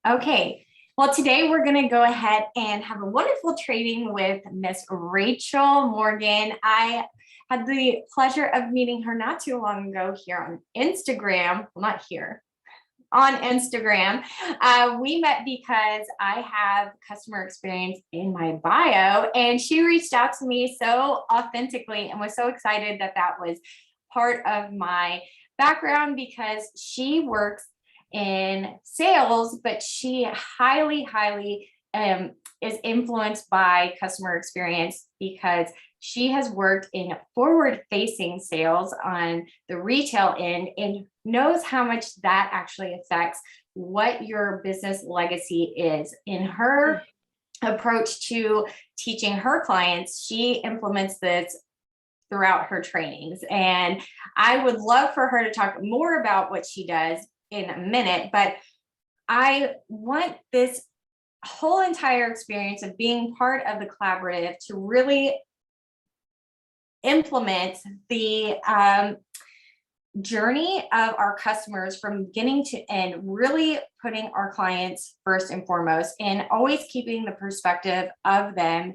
Okay, well, today we're going to go ahead and have a wonderful training with Miss Rachel Morgan. I had the pleasure of meeting her not too long ago here on Instagram. Well, not here, on Instagram. We met because I have customer experience in my bio, and she reached out to me so authentically and was so excited that that was part of my background because she works in sales, but she highly is influenced by customer experience because she has worked in forward facing sales on the retail end and knows how much that actually affects what your business legacy is. In her approach to teaching her clients, she implements this throughout her trainings. And I would love for her to talk more about what she does in a minute, but I want this whole entire experience of being part of the collaborative to really implement the journey of our customers from beginning to end, really putting our clients first and foremost, and always keeping the perspective of them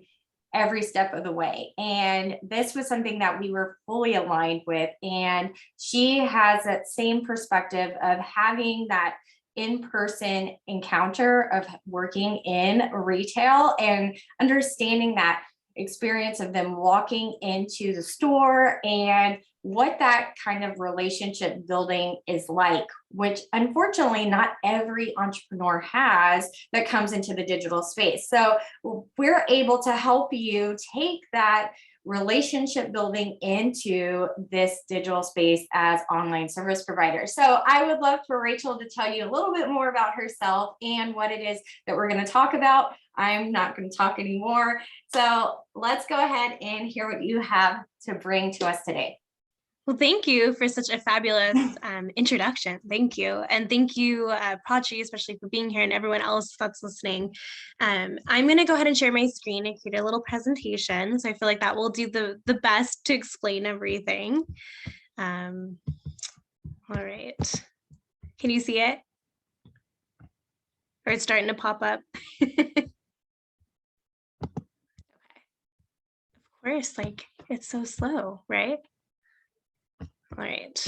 every step of the way. And this was something that we were fully aligned with. And she has that same perspective of having that in-person encounter of working in retail and understanding that experience of them walking into the store and what that kind of relationship building is like, which unfortunately not every entrepreneur has that comes into the digital space. So we're able to help you take that relationship building into this digital space as online service providers. So I would love for Rachel to tell you a little bit more about herself and what it is that we're going to talk about. I'm not going to talk anymore. So let's go ahead and hear what you have to bring to us today. Well, thank you for such a fabulous introduction. Thank you. And thank you, Prachi, especially for being here, and everyone else that's listening. I'm going to go ahead and share my screen and create a little presentation. So I feel like that will do the best to explain everything. All right. Can you see it? Or it's starting to pop up? Okay. Of course, like it's so slow, right? All right.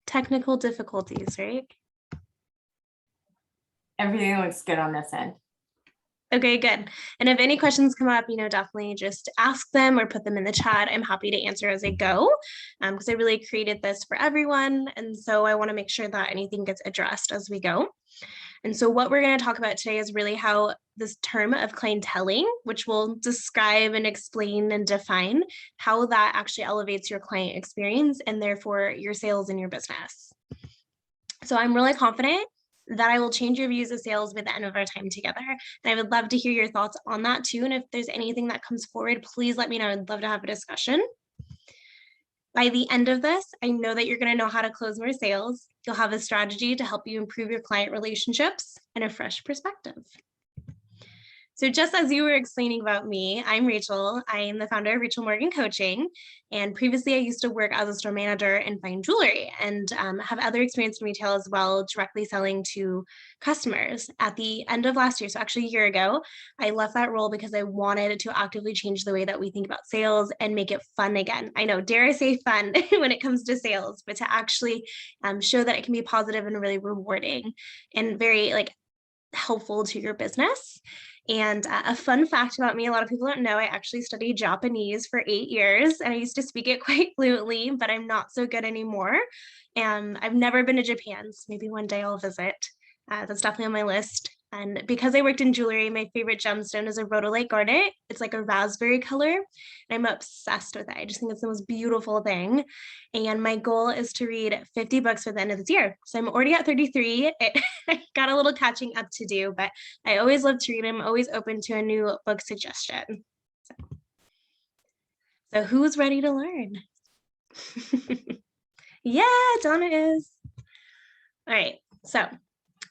Technical difficulties, right? Everything looks good on this end. Okay, good. And if any questions come up, definitely just ask them or put them in the chat. I'm happy to answer as I go because I really created this for everyone. And so I want to make sure that anything gets addressed as we go. And so what we're going to talk about today is really how this term of clientelling, which will describe and explain and define how that actually elevates your client experience and therefore your sales in your business. So I'm really confident that I will change your views of sales by the end of our time together. And I would love to hear your thoughts on that too. And if there's anything that comes forward, please let me know. I'd love to have a discussion. By the end of this, I know that you're going to know how to close more sales. You'll have a strategy to help you improve your client relationships and a fresh perspective. So just as you were explaining about me, I'm Rachel. I am the founder of Rachel Morgan Coaching. And previously I used to work as a store manager in fine jewelry and have other experience in retail as well, directly selling to customers. At the end of last year, so actually a year ago, I left that role because I wanted to actively change the way that we think about sales and make it fun again. I know, dare I say fun when it comes to sales, but to actually show that it can be positive and really rewarding and very helpful to your business. And a fun fact about me, a lot of people don't know, I actually studied Japanese for 8 years and I used to speak it quite fluently, but I'm not so good anymore. And I've never been to Japan, so maybe one day I'll visit. That's definitely on my list. And because I worked in jewelry, my favorite gemstone is a rhodolite garnet. It's like a raspberry color. And I'm obsessed with it. I just think it's the most beautiful thing. And my goal is to read 50 books by the end of this year. So I'm already at 33. I got a little catching up to do, but I always love to read. I'm always open to a new book suggestion. So who's ready to learn? Yeah, Donna is. All right. So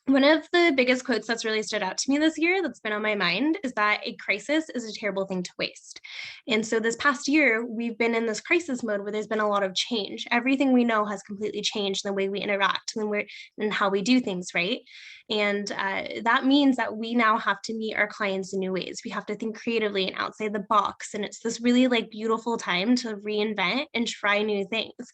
One of the biggest quotes that's really stood out to me this year that's been on my mind is that a crisis is a terrible thing to waste. And so this past year, we've been in this crisis mode where there's been a lot of change. Everything we know has completely changed in the way we interact and how we do things, right? And that means that we now have to meet our clients in new ways. We have to think creatively and outside the box. And it's this really like beautiful time to reinvent and try new things.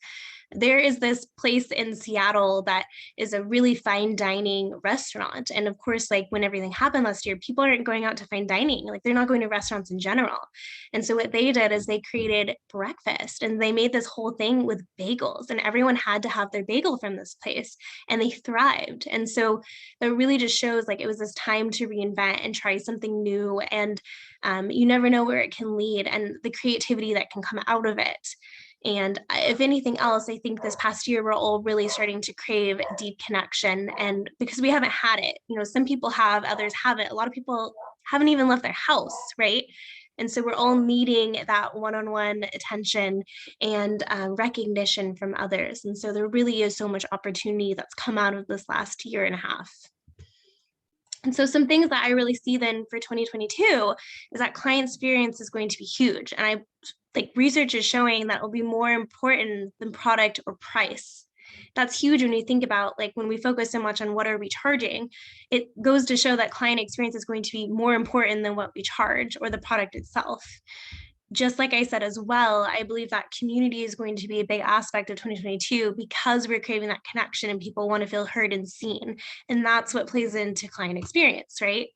There is this place in Seattle that is a really fine dining restaurant. And of course, like when everything happened last year, people aren't going out to fine dining, like they're not going to restaurants in general. And so what they did is they created breakfast and they made this whole thing with bagels, and everyone had to have their bagel from this place, and they thrived. And so it really just shows like it was this time to reinvent and try something new. And you never know where it can lead and the creativity that can come out of it. And if anything else, I think this past year, we're all really starting to crave deep connection. And because we haven't had it, some people have, others haven't. A lot of people haven't even left their house, right? And so we're all needing that one-on-one attention and recognition from others. And so there really is so much opportunity that's come out of this last year and a half. And so some things that I really see then for 2022 is that client experience is going to be huge. And research is showing that will be more important than product or price. That's huge when you think about like when we focus so much on what are we charging, it goes to show that client experience is going to be more important than what we charge or the product itself. Just like I said as well, I believe that community is going to be a big aspect of 2022 because we're craving that connection and people want to feel heard and seen. And that's what plays into client experience, right?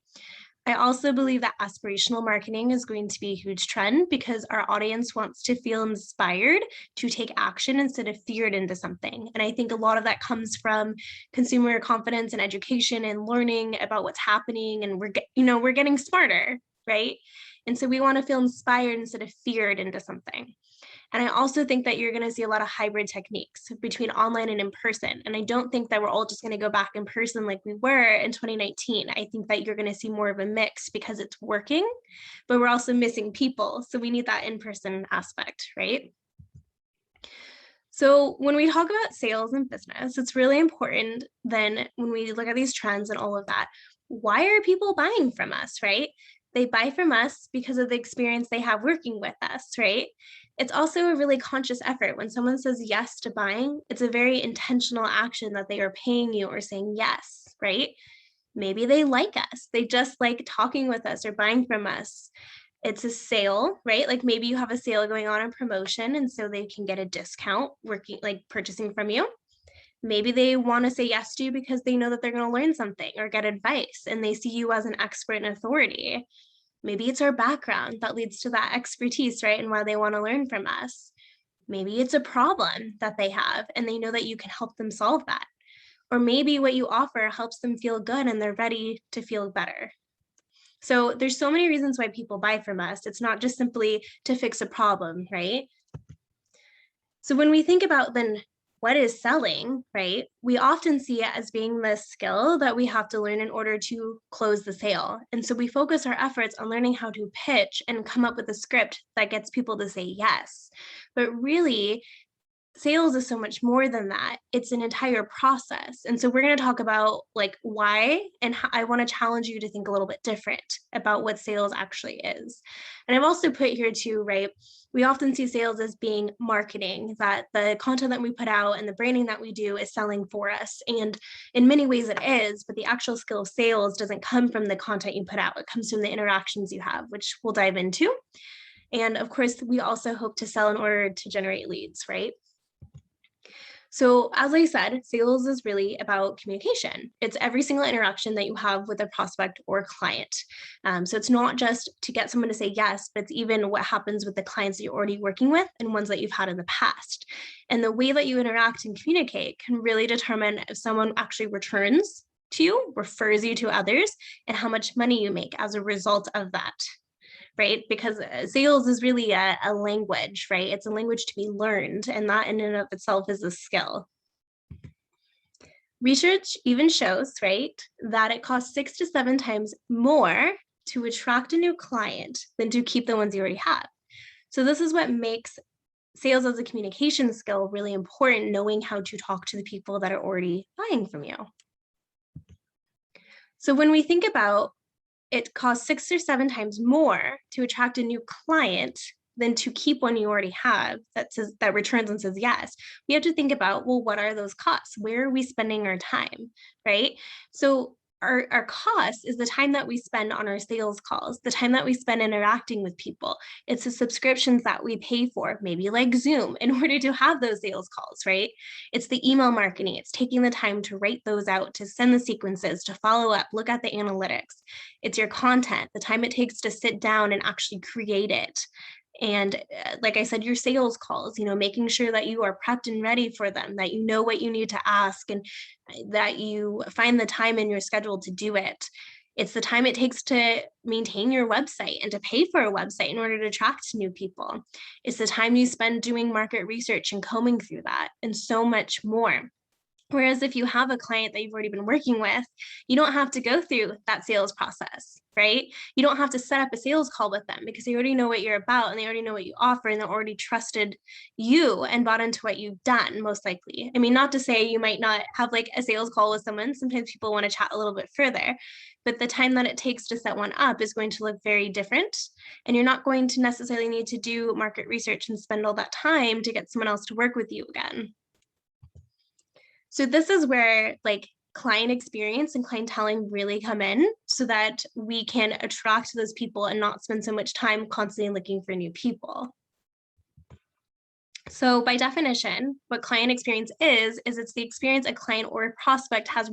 I also believe that aspirational marketing is going to be a huge trend because our audience wants to feel inspired to take action instead of feared into something. And I think a lot of that comes from consumer confidence and education and learning about what's happening. And we're getting smarter, right? And so we want to feel inspired instead of feared into something. And I also think that you're going to see a lot of hybrid techniques between online and in person. And I don't think that we're all just going to go back in person like we were in 2019. I think that you're going to see more of a mix because it's working, but we're also missing people. So we need that in-person aspect, right? So when we talk about sales and business, it's really important then when we look at these trends and all of that, why are people buying from us, right? They buy from us because of the experience they have working with us, right? It's also a really conscious effort. When someone says yes to buying, it's a very intentional action that they are paying you or saying yes, right? Maybe they like us. They just like talking with us or buying from us. It's a sale, right? Like maybe you have a sale going on, a promotion, and so they can get a discount purchasing from you. Maybe they want to say yes to you because they know that they're going to learn something or get advice and they see you as an expert and authority. Maybe it's our background that leads to that expertise, right? And why they want to learn from us. Maybe it's a problem that they have and they know that you can help them solve that. Or maybe what you offer helps them feel good and they're ready to feel better. So there's so many reasons why people buy from us. It's not just simply to fix a problem, right? So when we think about then what is selling, right? We often see it as being the skill that we have to learn in order to close the sale. And so we focus our efforts on learning how to pitch and come up with a script that gets people to say yes. But really, sales is so much more than that. It's an entire process. And so we're going to talk about like why, and I want to challenge you to think a little bit different about what sales actually is. And I've also put here too, right? We often see sales as being marketing, that the content that we put out and the branding that we do is selling for us. And in many ways it is, but the actual skill of sales doesn't come from the content you put out. It comes from the interactions you have, which we'll dive into. And of course, we also hope to sell in order to generate leads, right? So as I said, sales is really about communication. It's every single interaction that you have with a prospect or client. So it's not just to get someone to say yes, but it's even what happens with the clients that you're already working with and ones that you've had in the past. And the way that you interact and communicate can really determine if someone actually returns to you, refers you to others, and how much money you make as a result of that. Right? Because sales is really a language, right? It's a language to be learned, and that in and of itself is a skill. Research even shows, right, that it costs 6 to 7 times more to attract a new client than to keep the ones you already have. So this is what makes sales as a communication skill really important, knowing how to talk to the people that are already buying from you. So when we think about it costs 6 or 7 times more to attract a new client than to keep one you already have that returns and says yes. We have to think about, well, what are those costs? Where are we spending our time, right? So our cost is the time that we spend on our sales calls, the time that we spend interacting with people. It's the subscriptions that we pay for, maybe like Zoom, in order to have those sales calls, right? It's the email marketing. It's taking the time to write those out, to send the sequences, to follow up, look at the analytics. It's your content, the time it takes to sit down and actually create it. And like I said, your sales calls, making sure that you are prepped and ready for them, that you know what you need to ask, and that you find the time in your schedule to do it. It's the time it takes to maintain your website and to pay for a website in order to attract new people. It's the time you spend doing market research and combing through that, and so much more. Whereas if you have a client that you've already been working with, you don't have to go through that sales process, right? You don't have to set up a sales call with them because they already know what you're about and they already know what you offer and they're already trusted you and bought into what you've done, most likely. I mean, not to say you might not have like a sales call with someone. Sometimes people want to chat a little bit further, but the time that it takes to set one up is going to look very different. And you're not going to necessarily need to do market research and spend all that time to get someone else to work with you again. So this is where like client experience and clientelling really come in so that we can attract those people and not spend so much time constantly looking for new people. So by definition, what client experience is it's the experience a client or a prospect has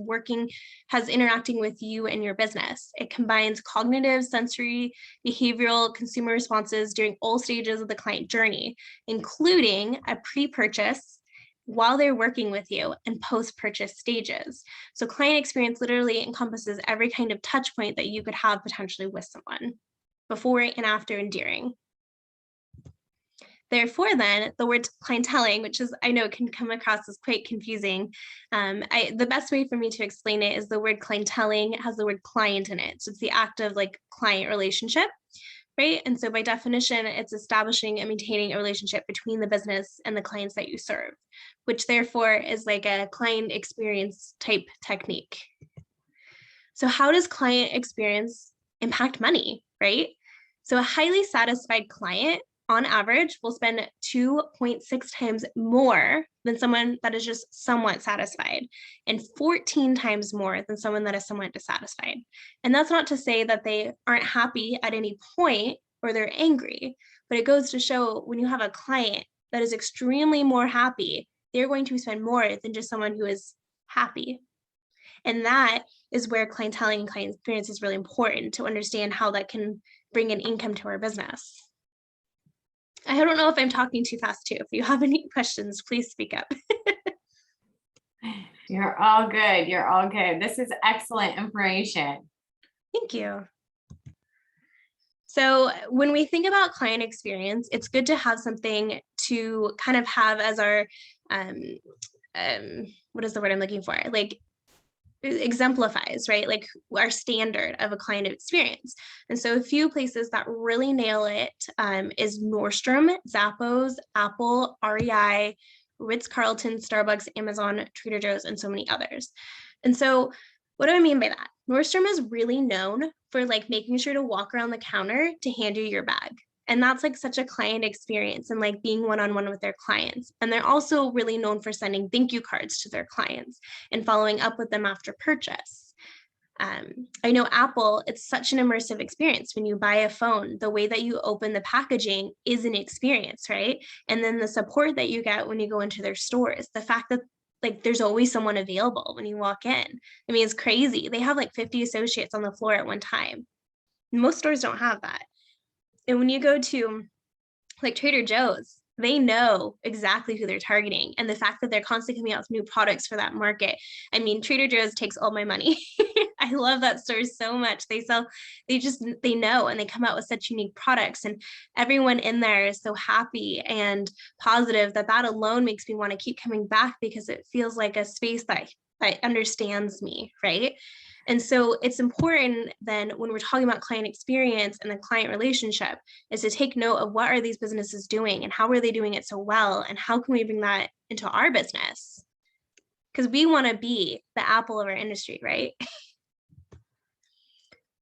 interacting with you and your business. It combines cognitive, sensory, behavioral, consumer responses during all stages of the client journey, including a pre-purchase, while they're working with you, and post-purchase stages. So client experience literally encompasses every kind of touch point that you could have potentially with someone, before and after and during. Therefore, then, the word clientelling, which is, I know, can come across as quite confusing. The best way for me to explain it is the word clientelling has the word client in it. So it's the act of like client relationship, right? And so by definition, it's establishing and maintaining a relationship between the business and the clients that you serve, which therefore is like a client experience type technique. So how does client experience impact money, right? So a highly satisfied client on average will spend 2.6 times more than someone that is just somewhat satisfied, and 14 times more than someone that is somewhat dissatisfied. And that's not to say that they aren't happy at any point or they're angry, but it goes to show when you have a client that is extremely more happy, they're going to spend more than just someone who is happy. And that is where clientelling and client experience is really important to understand how that can bring an income to our business. I don't know if I'm talking too fast too. If you have any questions, please speak up. You're all good. You're all good. This is excellent information. Thank you. So when we think about client experience, it's good to have something to kind of have as our, what is the word I'm looking for? Like exemplifies, right? Like our standard of a client experience. And so a few places that really nail it is Nordstrom, Zappos, Apple, REI, Ritz-Carlton, Starbucks, Amazon, Trader Joe's, and so many others. And so what do I mean by that? Nordstrom is really known for like making sure to walk around the counter to hand you your bag. And that's like such a client experience and like being one-on-one with their clients. And they're also really known for sending thank you cards to their clients and following up with them after purchase. I know Apple, it's such an immersive experience. When you buy a phone, the way that you open the packaging is an experience, right? And then the support that you get when you go into their stores, the fact that like there's always someone available when you walk in. I mean, it's crazy. They have like 50 associates on the floor at one time. Most stores don't have that. And when you go to like Trader Joe's, they know exactly who they're targeting. And the fact that they're constantly coming out with new products for that market. I mean, Trader Joe's takes all my money. I love that store so much. They know, and they come out with such unique products, and everyone in there is so happy and positive that alone makes me want to keep coming back because it feels like a space that understands me, right? And so it's important then when we're talking about client experience and the client relationship is to take note of what are these businesses doing and how are they doing it so well, and how can we bring that into our business? Because we want to be the Apple of our industry, right?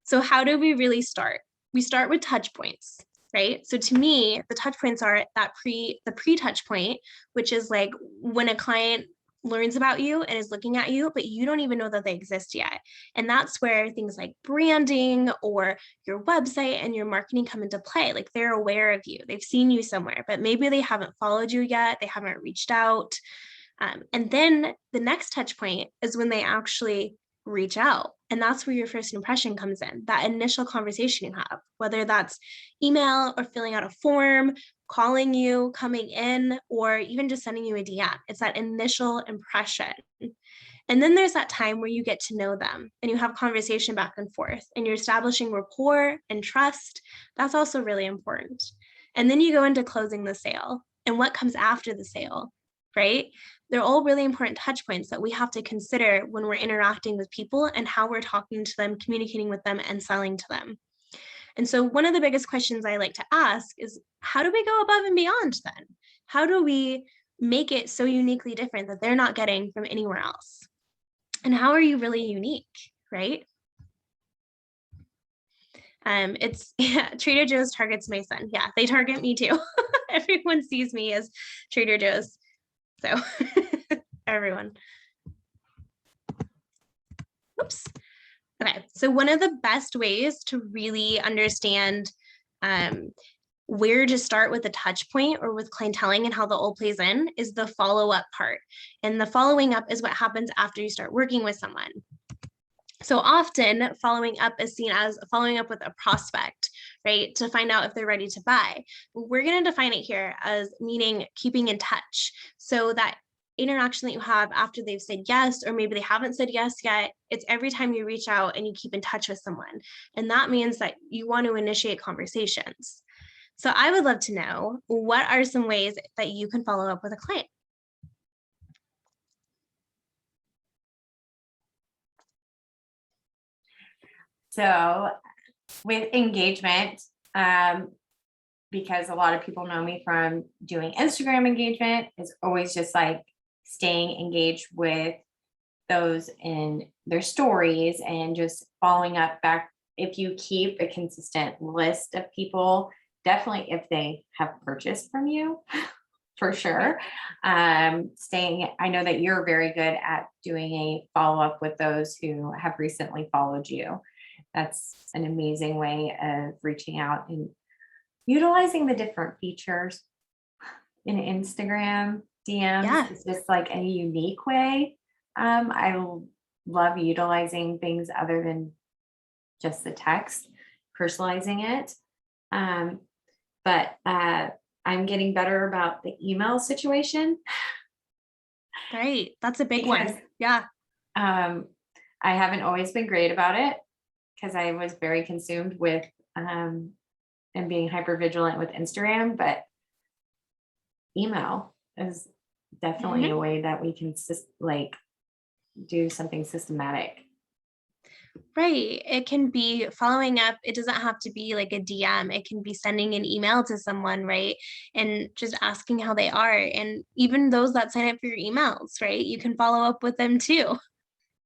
So how do we really start? We start with touch points, right? So to me, the touch points are the pre-touch point, which is like when a client learns about you and is looking at you, but you don't even know that they exist yet. And that's where things like branding or your website and your marketing come into play. Like they're aware of you, they've seen you somewhere, but maybe they haven't followed you yet, they haven't reached out. And then the next touch point is when they actually reach out. And that's where your first impression comes in, that initial conversation you have, whether that's email or filling out a form, calling you, coming in, or even just sending you a DM. It's that initial impression. And then there's that time where you get to know them and you have conversation back and forth and you're establishing rapport and trust. That's also really important. And then you go into closing the sale and what comes after the sale, right? They're all really important touch points that we have to consider when we're interacting with people and how we're talking to them, communicating with them, and selling to them. And so one of the biggest questions I like to ask is, how do we go above and beyond then? How do we make it so uniquely different that they're not getting from anywhere else? And how are you really unique, right? Trader Joe's targets my son. Yeah, they target me too. Everyone sees me as Trader Joe's. So everyone. Oops. Okay, so one of the best ways to really understand where to start with a touch point or with clientelling and how the all plays in is the follow-up part. And the following up is what happens after you start working with someone. So often following up is seen as following up with a prospect, right? To find out if they're ready to buy. We're going to define it here as meaning keeping in touch. So that interaction that you have after they've said yes, or maybe they haven't said yes yet, it's every time you reach out and you keep in touch with someone. And that means that you want to initiate conversations. So I would love to know, what are some ways that you can follow up with a client? So with engagement, because a lot of people know me from doing Instagram engagement, is always just like staying engaged with those in their stories and just following up back. If you keep a consistent list of people, definitely if they have purchased from you, for sure. I know that you're very good at doing a follow-up with those who have recently followed you. That's an amazing way of reaching out and utilizing the different features in Instagram DMs. Yeah. It's just like a unique way. I love utilizing things other than just the text, personalizing it. But I'm getting better about the email situation. Right. That's a big one. Yeah. I haven't always been great about it because I was very consumed with and being hyper vigilant with Instagram, but email is definitely a way that we can do something systematic. Right. It can be following up. It doesn't have to be like a DM. It can be sending an email to someone, right? And just asking how they are. And even those that sign up for your emails, right? You can follow up with them too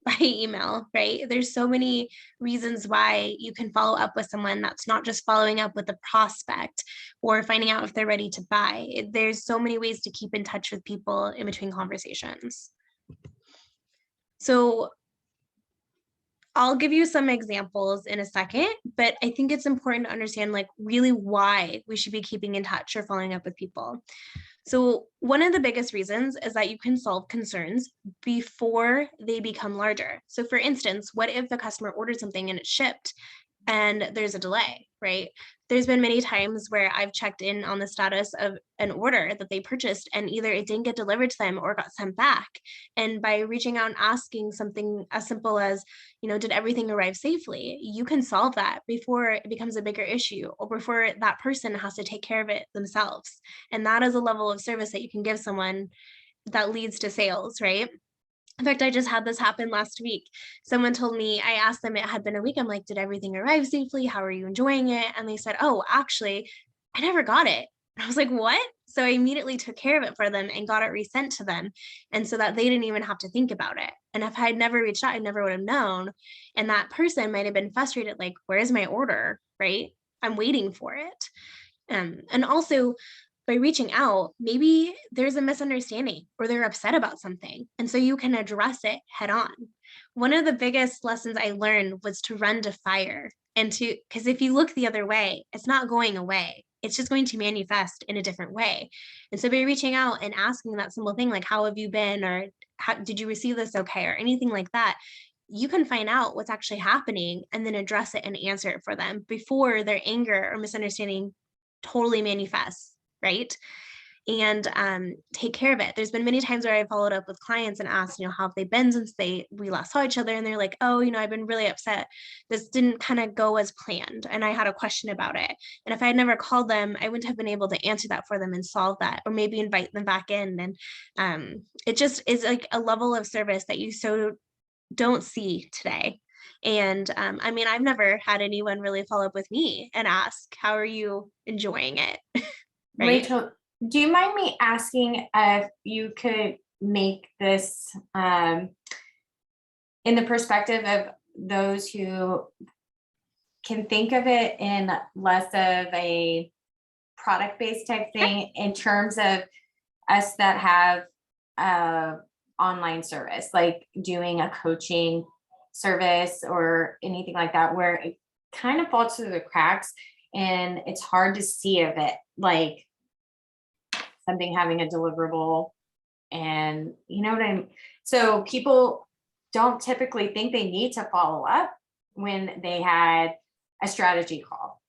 by email, right? There's so many reasons why you can follow up with someone that's not just following up with a prospect or finding out if they're ready to buy. There's so many ways to keep in touch with people in between conversations. So I'll give you some examples in a second, but I think it's important to understand like really why we should be keeping in touch or following up with people. So one of the biggest reasons is that you can solve concerns before they become larger. So for instance, what if the customer ordered something and it's shipped and there's a delay, right? There's been many times where I've checked in on the status of an order that they purchased and either it didn't get delivered to them or got sent back. And by reaching out and asking something as simple as, did everything arrive safely? You can solve that before it becomes a bigger issue or before that person has to take care of it themselves. And that is a level of service that you can give someone that leads to sales, right? In fact, I just had this happen last week. Someone told me, I asked them, it had been a week. I'm like, did everything arrive safely? How are you enjoying it? And they said, oh, actually, I never got it. I was like, what? So I immediately took care of it for them and got it resent to them. And so that they didn't even have to think about it. And if I had never reached out, I never would have known. And that person might have been frustrated, like, where's my order? Right? I'm waiting for it. And also by reaching out, maybe there's a misunderstanding or they're upset about something. And so you can address it head on. One of the biggest lessons I learned was to run to fire because if you look the other way, it's not going away. It's just going to manifest in a different way. And so by reaching out and asking that simple thing, like, how have you been? Or how did you receive this okay? Or anything like that, you can find out what's actually happening and then address it and answer it for them before their anger or misunderstanding totally manifests, right? And take care of it. There's been many times where I followed up with clients and asked, how have they been since we last saw each other? And they're like, oh, I've been really upset. This didn't kind of go as planned. And I had a question about it. And if I had never called them, I wouldn't have been able to answer that for them and solve that, or maybe invite them back in. And it just is like a level of service that you so don't see today. And I've never had anyone really follow up with me and ask, how are you enjoying it? Right? Rachel, do you mind me asking if you could make this in the perspective of those who can think of it in less of a product-based type thing, in terms of us that have online service, like doing a coaching service or anything like that, where it kind of falls through the cracks and it's hard to see of it, like something having a deliverable, and you know what I mean? So people don't typically think they need to follow up when they had a strategy call,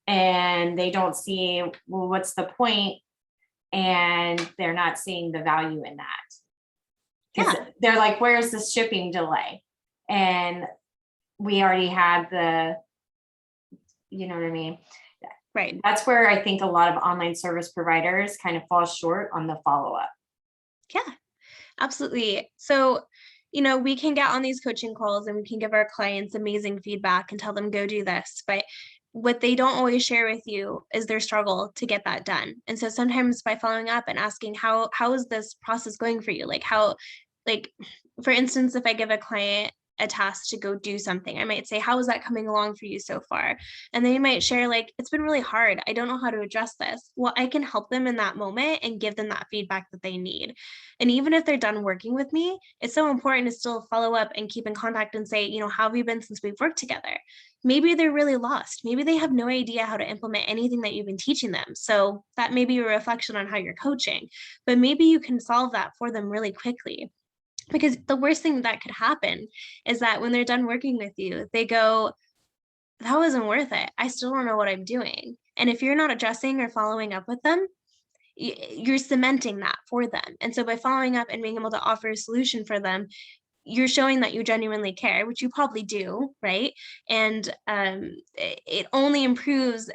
and they don't see, well, what's the point? And they're not seeing the value in that. Because they're like, where's the shipping delay? And we already had you know what I mean? Right. That's where I think a lot of online service providers kind of fall short on the follow-up. Yeah, absolutely. So, we can get on these coaching calls and we can give our clients amazing feedback and tell them, go do this. But what they don't always share with you is their struggle to get that done. And so sometimes by following up and asking, how is this process going for you? Like, for instance, if I give a client a task to go do something, I might say, how is that coming along for you so far? And they might share, like, it's been really hard. I don't know how to address this. Well, I can help them in that moment and give them that feedback that they need. And even if they're done working with me, it's so important to still follow up and keep in contact and say, how have you been since we've worked together? Maybe they're really lost. Maybe they have no idea how to implement anything that you've been teaching them. So that may be a reflection on how you're coaching, but maybe you can solve that for them really quickly. Because the worst thing that could happen is that when they're done working with you, they go, that wasn't worth it. I still don't know what I'm doing. And if you're not addressing or following up with them, you're cementing that for them. And so by following up and being able to offer a solution for them, you're showing that you genuinely care, which you probably do, right? And it only improves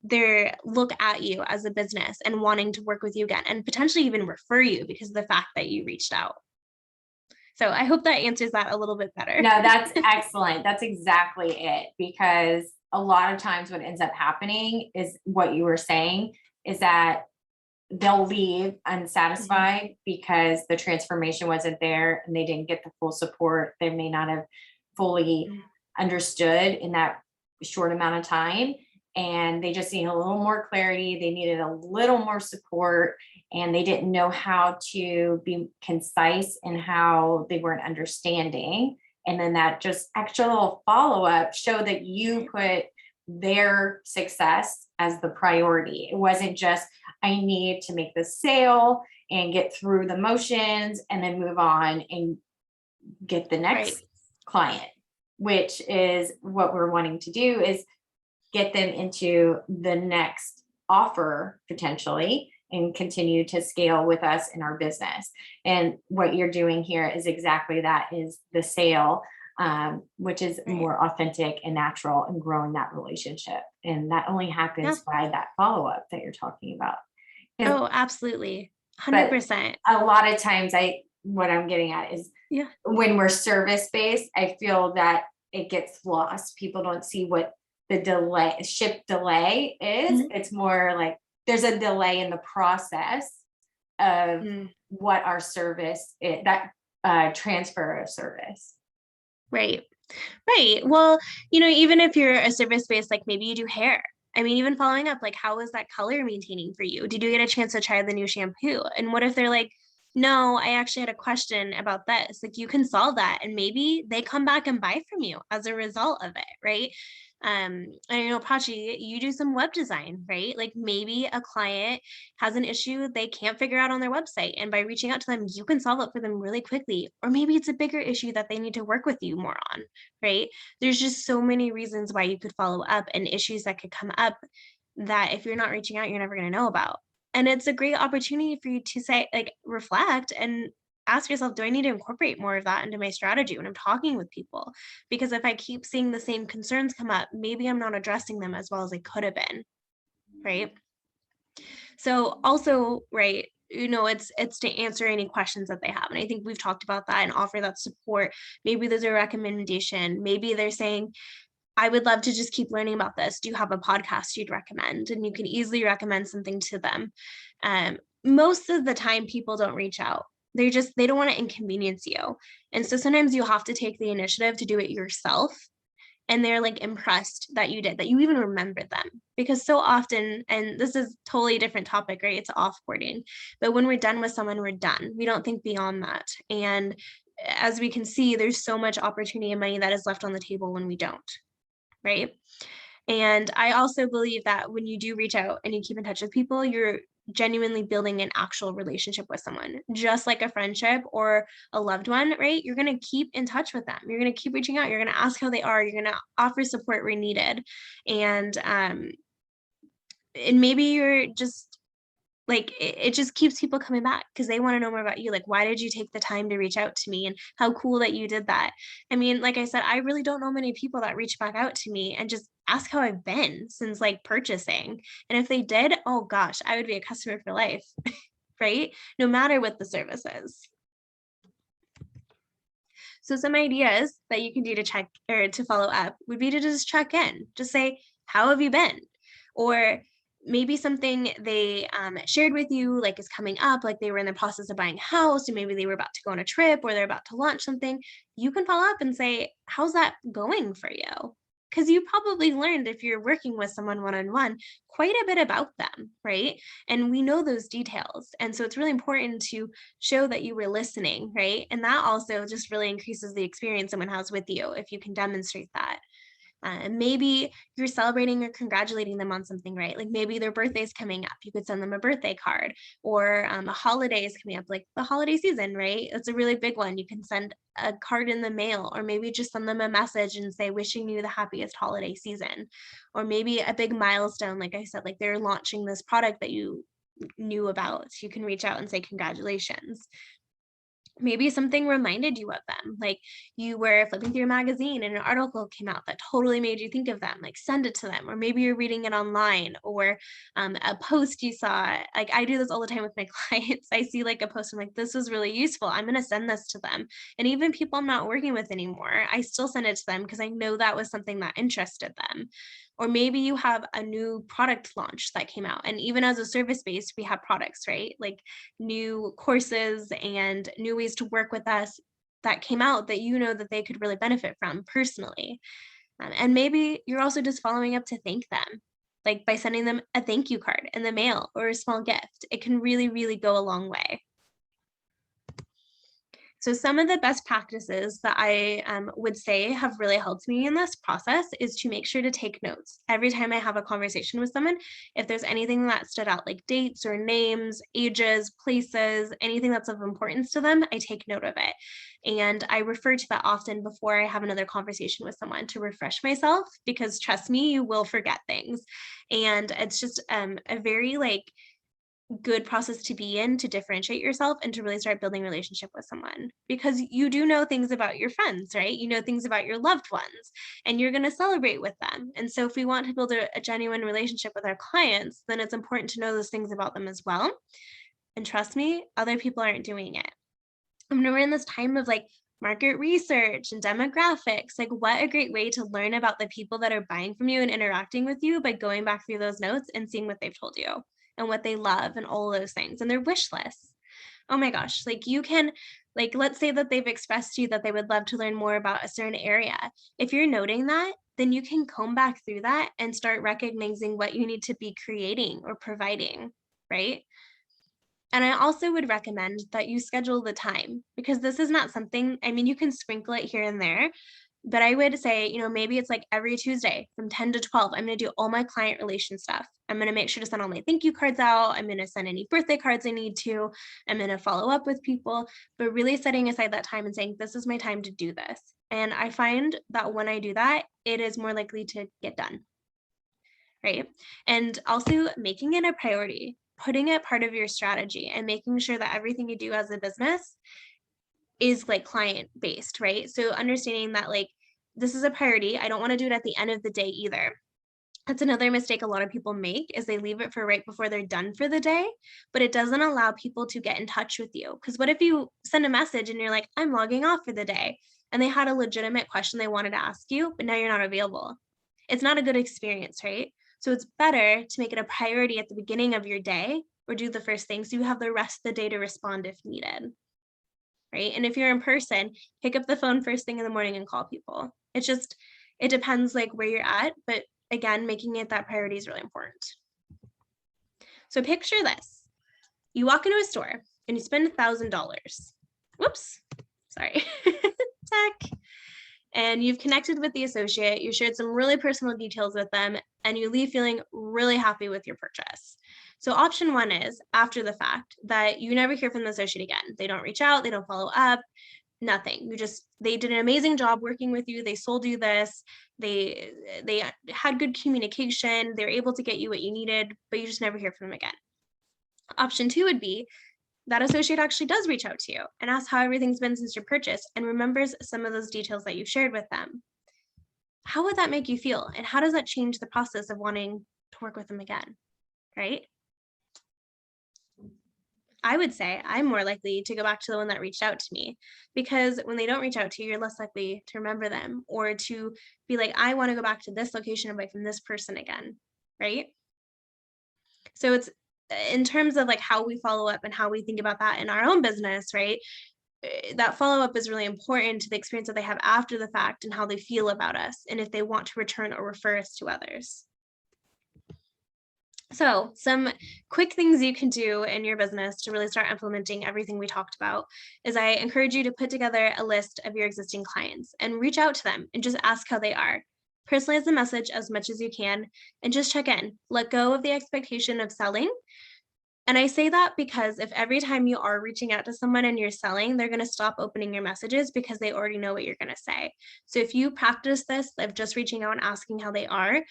their look at you as a business and wanting to work with you again, and potentially even refer you because of the fact that you reached out. So I hope that answers that a little bit better. No, that's excellent. That's exactly it. Because a lot of times what ends up happening is what you were saying, is that they'll leave unsatisfied because the transformation wasn't there and they didn't get the full support. They may not have fully understood in that short amount of time. And they just need a little more clarity. They needed a little more support, and they didn't know how to be concise in how they weren't understanding. And then that just extra little follow-up showed that you put their success as the priority. It wasn't just, I need to make the sale and get through the motions and then move on and get the next client, which is what we're wanting to do, is get them into the next offer potentially and continue to scale with us in our business. And what you're doing here is exactly that, is the sale, which is more authentic and natural, and growing that relationship. And that only happens by that follow-up that you're talking about. Oh, absolutely. 100%. A lot of times what I'm getting at is when we're service-based, I feel that it gets lost. People don't see what the ship delay is. It's more like there's a delay in the process of what our service is, that transfer of service. Right. Right. Well, even if you're a service-based, like maybe you do hair. I mean, even following up, like, how is that color maintaining for you? Did you get a chance to try the new shampoo? And what if they're like, no, I actually had a question about this. Like, you can solve that. And maybe they come back and buy from you as a result of it. Right. And Pachi, you do some web design, right? Like maybe a client has an issue they can't figure out on their website. And by reaching out to them, you can solve it for them really quickly. Or maybe it's a bigger issue that they need to work with you more on, right? There's just so many reasons why you could follow up and issues that could come up that if you're not reaching out, you're never going to know about. And it's a great opportunity for you to say, like, reflect and ask yourself, do I need to incorporate more of that into my strategy when I'm talking with people? Because if I keep seeing the same concerns come up, maybe I'm not addressing them as well as I could have been, right? So also, right, it's to answer any questions that they have. And I think we've talked about that and offer that support. Maybe there's a recommendation. Maybe they're saying, I would love to just keep learning about this. Do you have a podcast you'd recommend? And you can easily recommend something to them. Most of the time, people don't reach out. They don't want to inconvenience you. And so sometimes you have to take the initiative to do it yourself. And they're like impressed that you did, that you even remembered them. Because so often, and this is totally a different topic, right? It's offboarding. But when we're done with someone, we're done. We don't think beyond that. And as we can see, there's so much opportunity and money that is left on the table when we don't. Right. And I also believe that when you do reach out and you keep in touch with people, you're genuinely building an actual relationship with someone, just like a friendship or a loved one, right? You're going to keep in touch with them. You're going to keep reaching out. You're going to ask how they are. You're going to offer support where needed. And maybe you're just like, it just keeps people coming back because they want to know more about you. Like, why did you take the time to reach out to me? And how cool that you did that. I mean, like I said, I really don't know many people that reach back out to me and just ask how I've been since like purchasing. And if they did, oh gosh, I would be a customer for life, right? No matter what the service is. So some ideas that you can do to check or to follow up would be to just check in, just say, how have you been? Or maybe something they shared with you, like is coming up, like they were in the process of buying a house, and maybe they were about to go on a trip or they're about to launch something. You can follow up and say, how's that going for you? Because you probably learned, if you're working with someone one-on-one, quite a bit about them, right? And we know those details. And so it's really important to show that you were listening, right? And that also just really increases the experience someone has with you if you can demonstrate that. Maybe you're celebrating or congratulating them on something, right? Like maybe their birthday's coming up. You could send them a birthday card, or a holiday is coming up, like the holiday season, right? It's a really big one. You can send a card in the mail, or maybe just send them a message and say, wishing you the happiest holiday season. Or maybe a big milestone, like I said, like they're launching this product that you knew about. You can reach out and say, congratulations. Maybe something reminded you of them, like you were flipping through a magazine and an article came out that totally made you think of them, like send it to them. Or maybe you're reading it online, or a post you saw. Like I do this all the time with my clients. I see like a post, I'm like, this was really useful, I'm going to send this to them. And even people I'm not working with anymore, I still send it to them because I know that was something that interested them. Or maybe you have a new product launch that came out. And even as a service-based, we have products, right? Like new courses and new ways to work with us that came out that you know that they could really benefit from personally. And maybe you're also just following up to thank them, like by sending them a thank you card in the mail or a small gift. It can really, really go a long way. So some of the best practices that I would say have really helped me in this process is to make sure to take notes. Every time I have a conversation with someone, if there's anything that stood out, like dates or names, ages, places, anything that's of importance to them, I take note of it. And I refer to that often before I have another conversation with someone to refresh myself, because trust me, you will forget things. And it's just a very good process to be in, to differentiate yourself and to really start building a relationship with someone, because you do know things about your friends, right? You know things about your loved ones, and you're going to celebrate with them. And so if we want to build a genuine relationship with our clients, then it's important to know those things about them as well. And trust me, other people aren't doing it. I mean, we're in this time of market research and demographics. What a great way to learn about the people that are buying from you and interacting with you by going back through those notes and seeing what they've told you. and what they love and all those things and their wish lists. Oh my gosh, like you can, like, let's say that they've expressed to you that they would love to learn more about a certain area. If you're noting that, then you can comb back through that and start recognizing what you need to be creating or providing, right? And I also would recommend that you schedule the time, because this is not something, I mean, you can sprinkle it here and there, but I would say, maybe it's like every Tuesday from 10 to 12, I'm going to do all my client relation stuff. I'm going to make sure to send all my thank you cards out. I'm going to send any birthday cards I need to. I'm going to follow up with people, but really setting aside that time and saying, this is my time to do this. And I find that when I do that, it is more likely to get done. Right. And also making it a priority, putting it part of your strategy and making sure that everything you do as a business is like client based, right? So understanding that like this is a priority. I don't want to do it at the end of the day either. That's another mistake a lot of people make, is they leave it for right before they're done for the day, but it doesn't allow people to get in touch with you. Because what if you send a message and you're like, I'm logging off for the day, and they had a legitimate question they wanted to ask you, but now you're not available? It's not a good experience, right? So it's better to make it a priority at the beginning of your day, or do the first thing so you have the rest of the day to respond if needed, right? And if you're in person, pick up the phone first thing in the morning and call people. It depends like where you're at, but again, making it that priority is really important. So picture this. You walk into a store and you spend $1,000. Whoops, sorry, tech. And you've connected with the associate, you shared some really personal details with them, and you leave feeling really happy with your purchase. So option one is, after the fact, that you never hear from the associate again. They don't reach out, they don't follow up, nothing. They did an amazing job working with you. They sold you this. They had good communication. They were able to get you what you needed, but you just never hear from them again. Option two would be that associate actually does reach out to you and asks how everything's been since your purchase and remembers some of those details that you shared with them. How would that make you feel? And how does that change the process of wanting to work with them again, right? I would say I'm more likely to go back to the one that reached out to me, because when they don't reach out to you, you're less likely to remember them or to be like, I want to go back to this location away from this person again, right? So it's in terms of like how we follow up and how we think about that in our own business, right? That follow-up is really important to the experience that they have after the fact and how they feel about us, and if they want to return or refer us to others. So some quick things you can do in your business to really start implementing everything we talked about is I encourage you to put together a list of your existing clients and reach out to them and just ask how they are. Personalize the message as much as you can and just check in. Let go of the expectation of selling. And I say that because if every time you are reaching out to someone and you're selling, they're going to stop opening your messages because they already know what you're going to say. So if you practice this of just reaching out and asking how they are,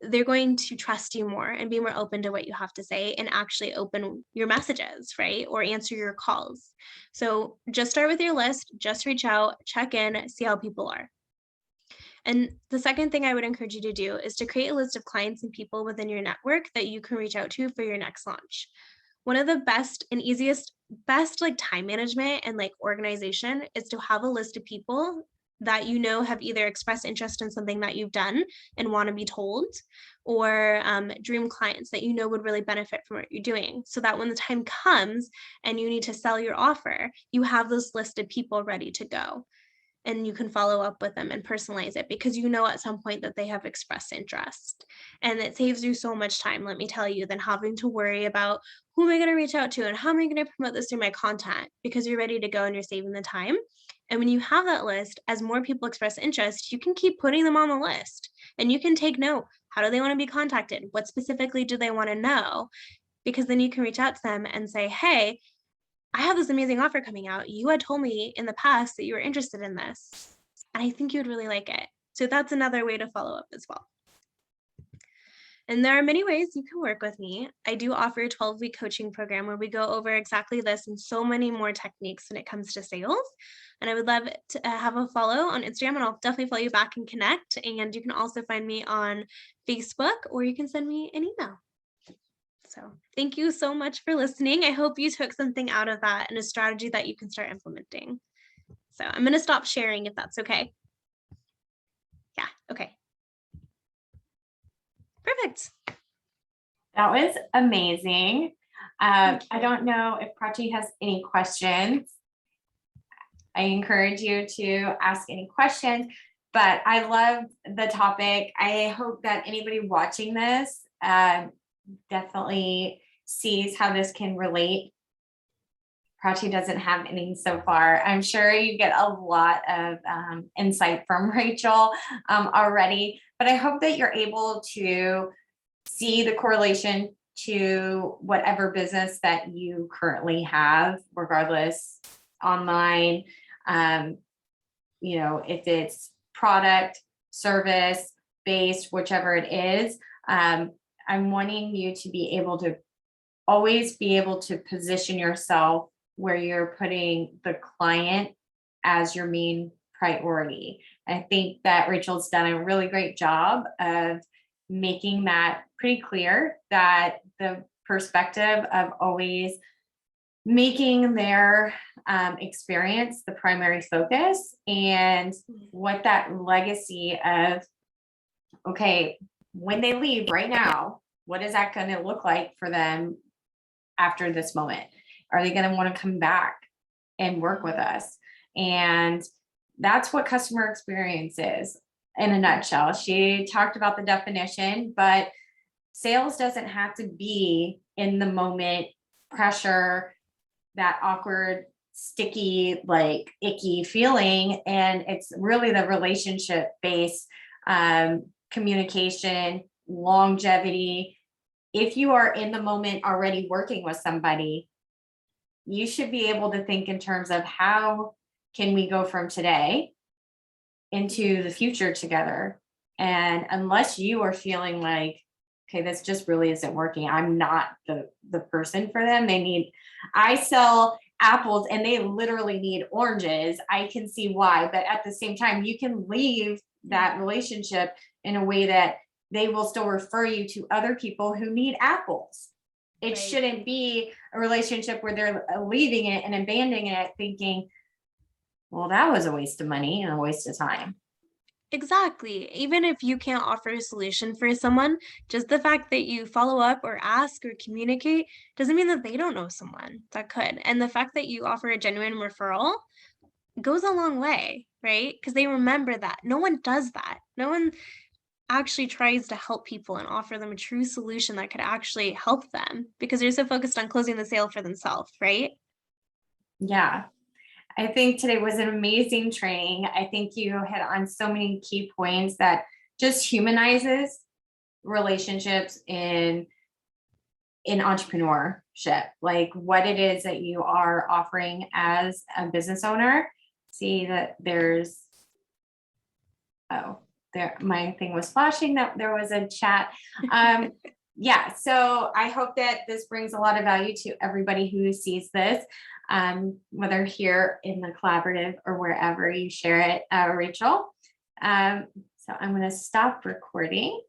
they're going to trust you more and be more open to what you have to say and actually open your messages, right? Or answer your calls. So just start with your list, just reach out, check in, see how people are. And the second thing I would encourage you to do is to create a list of clients and people within your network that you can reach out to for your next launch. One of the best and best like time management and like organization is to have a list of people that have either expressed interest in something that you've done and want to be told, or dream clients that would really benefit from what you're doing, so that when the time comes and you need to sell your offer, you have this list of people ready to go. And you can follow up with them and personalize it because at some point that they have expressed interest. And it saves you so much time, let me tell you, than having to worry about who am I going to reach out to and how am I going to promote this through my content, because you're ready to go and you're saving the time. And when you have that list, as more people express interest, you can keep putting them on the list and you can take note. How do they want to be contacted? What specifically do they want to know? Because then you can reach out to them and say, hey, I have this amazing offer coming out. You had told me in the past that you were interested in this, and I think you would really like it. So that's another way to follow up as well. And there are many ways you can work with me. I do offer a 12-week coaching program where we go over exactly this and so many more techniques when it comes to sales. And I would love to have a follow on Instagram, and I'll definitely follow you back and connect. And you can also find me on Facebook, or you can send me an email. So thank you so much for listening. I hope you took something out of that and a strategy that you can start implementing. So I'm going to stop sharing if that's okay. Yeah, okay. Perfect. That was amazing. I don't know if Prachi has any questions. I encourage you to ask any questions, but I love the topic. I hope that anybody watching this definitely sees how this can relate. Prachi doesn't have any so far. I'm sure you get a lot of insight from Rachel already, but I hope that you're able to see the correlation to whatever business that you currently have, regardless, online, if it's product, service based, whichever it is. I'm wanting you to be able to always be able to position yourself where you're putting the client as your main priority. I think that Rachel's done a really great job of making that pretty clear, that the perspective of always making their experience the primary focus, and what that legacy of, okay, when they leave right now, what is that going to look like for them after this moment? Are they going to want to come back and work with us? And that's what customer experience is in a nutshell. She talked about the definition, but sales doesn't have to be in the moment pressure, that awkward, sticky, like icky feeling. And it's really the relationship based communication, longevity. If you are in the moment already working with somebody, you should be able to think in terms of how can we go from today into the future together. And unless you are feeling like, okay, this just really isn't working, I'm not the person for them. I sell apples and they literally need oranges. I can see why, but at the same time, you can leave that relationship in a way that they will still refer you to other people who need apples. It shouldn't be a relationship where they're leaving it and abandoning it thinking, well, that was a waste of money and a waste of time. Exactly. Even if you can't offer a solution for someone, just the fact that you follow up or ask or communicate doesn't mean that they don't know someone that could. And the fact that you offer a genuine referral goes a long way, right? Because they remember that. No one does that. No one actually tries to help people and offer them a true solution that could actually help them, because they're so focused on closing the sale for themselves, right? Yeah. I think today was an amazing training. I think you hit on so many key points that just humanizes relationships in entrepreneurship, like what it is that you are offering as a business owner. See that my thing was flashing that there was a chat. Yeah, so I hope that this brings a lot of value to everybody who sees this, whether here in the Kollaborative or wherever you share it, Rachel. So I'm going to stop recording.